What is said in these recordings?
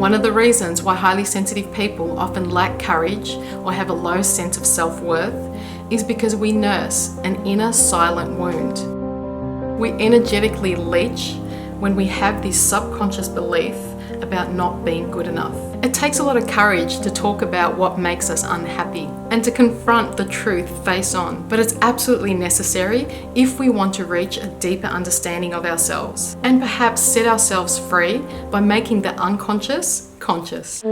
One of the reasons why highly sensitive people often lack courage or have a low sense of self-worth is because we nurse an inner silent wound. We energetically leach when we have this subconscious belief about not being good enough. It takes a lot of courage to talk about what makes us unhappy and to confront the truth face on, but it's absolutely necessary if we want to reach a deeper understanding of ourselves and perhaps set ourselves free by making the unconscious conscious.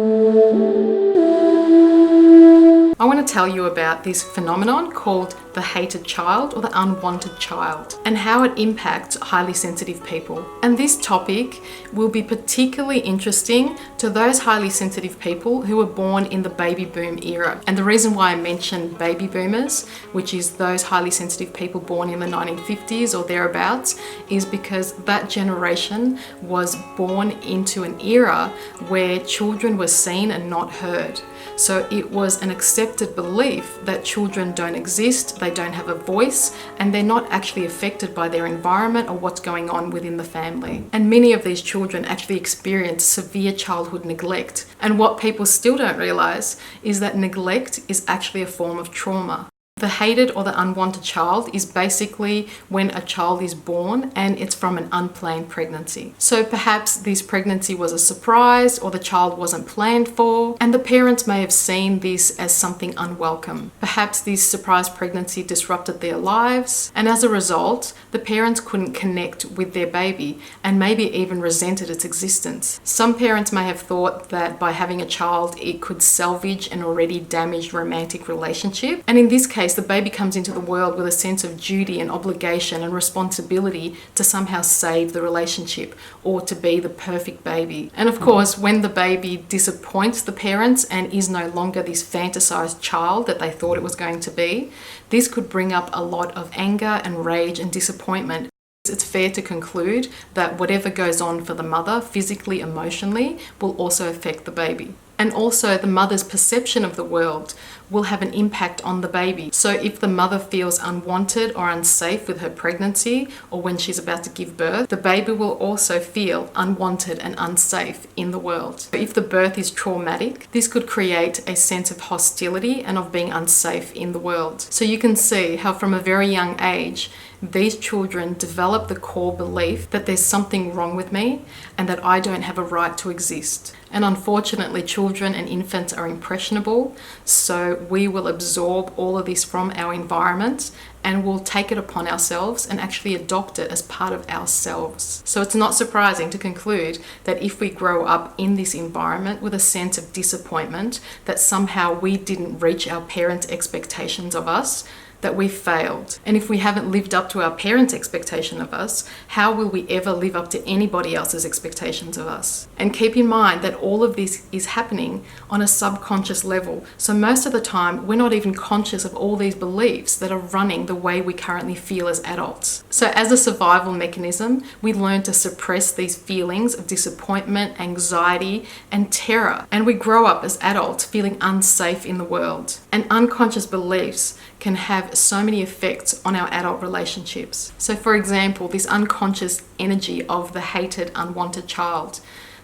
I want to tell you about this phenomenon called the hated child or the unwanted child and how it impacts highly sensitive people. And this topic will be particularly interesting to those highly sensitive people who were born in the baby boom era. And the reason why I mentioned baby boomers, which is those highly sensitive people born in the 1950s or thereabouts, is because that generation was born into an era where children were seen and not heard. So it was an accepted belief that children don't exist, they don't have a voice, and they're not actually affected by their environment or what's going on within the family. And many of these children actually experience severe childhood neglect. And what people still don't realize is that neglect is actually a form of trauma. The hated or the unwanted child is basically when a child is born and it's from an unplanned pregnancy. So perhaps this pregnancy was a surprise or the child wasn't planned for, and the parents may have seen this as something unwelcome. Perhaps this surprise pregnancy disrupted their lives, and as a result, the parents couldn't connect with their baby and maybe even resented its existence. Some parents may have thought that by having a child, it could salvage an already damaged romantic relationship, and in this case, the baby comes into the world with a sense of duty and obligation and responsibility to somehow save the relationship or to be the perfect baby. And of course, when the baby disappoints the parents and is no longer this fantasized child that they thought it was going to be, this could bring up a lot of anger and rage and disappointment. It's fair to conclude that whatever goes on for the mother, physically, emotionally, will also affect the baby. And also the mother's perception of the world will have an impact on the baby. So if the mother feels unwanted or unsafe with her pregnancy or when she's about to give birth, the baby will also feel unwanted and unsafe in the world. If the birth is traumatic, this could create a sense of hostility and of being unsafe in the world. So you can see how from a very young age, these children develop the core belief that there's something wrong with me and that I don't have a right to exist. And unfortunately, children and infants are impressionable, so we will absorb all of this from our environment and we'll take it upon ourselves and actually adopt it as part of ourselves. So it's not surprising to conclude that if we grow up in this environment with a sense of disappointment that somehow we didn't reach our parents' expectations of us, that we failed. And if we haven't lived up to our parents' expectation of us, how will we ever live up to anybody else's expectations of us? And keep in mind that all of this is happening on a subconscious level. So most of the time, we're not even conscious of all these beliefs that are running the way we currently feel as adults. So as a survival mechanism, we learn to suppress these feelings of disappointment, anxiety, and terror. And we grow up as adults feeling unsafe in the world. And unconscious beliefs can have so many effects on our adult relationships. So for example, this unconscious energy of the hated, unwanted child,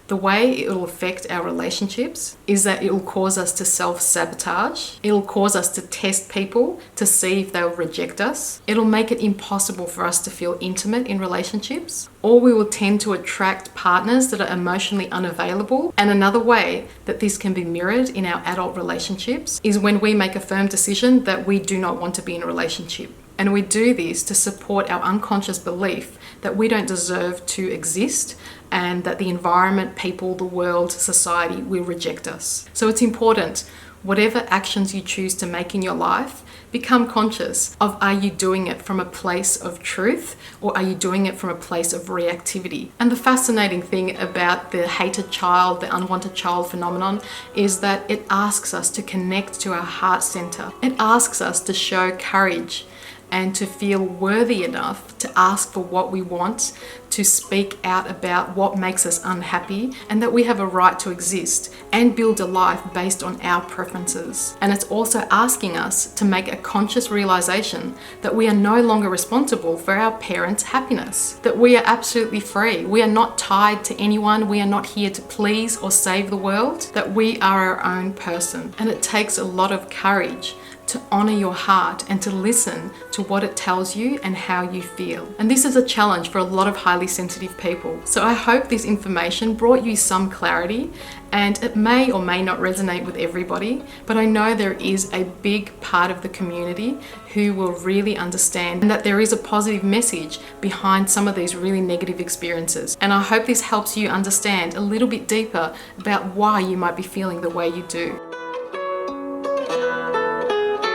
the way it will affect our relationships is that it will cause us to self-sabotage. It will cause us to test people to see if they'll reject us. It'll make it impossible for us to feel intimate in relationships, or we will tend to attract partners that are emotionally unavailable. And another way that this can be mirrored in our adult relationships is when we make a firm decision that we do not want to be in a relationship. And we do this to support our unconscious belief that we don't deserve to exist and that the environment, people, the world, society will reject us. So it's important, whatever actions you choose to make in your life, become conscious of, are you doing it from a place of truth or are you doing it from a place of reactivity? And the fascinating thing about the hated child, the unwanted child phenomenon, is that it asks us to connect to our heart center. It asks us to show courage and to feel worthy enough to ask for what we want, to speak out about what makes us unhappy, and that we have a right to exist and build a life based on our preferences. And it's also asking us to make a conscious realization that we are no longer responsible for our parents' happiness, that we are absolutely free. We are not tied to anyone. We are not here to please or save the world, that we are our own person. And it takes a lot of courage to honor your heart and to listen to what it tells you and how you feel. And this is a challenge for a lot of highly sensitive people. So I hope this information brought you some clarity, and it may or may not resonate with everybody, but I know there is a big part of the community who will really understand, and that there is a positive message behind some of these really negative experiences. And I hope this helps you understand a little bit deeper about why you might be feeling the way you do.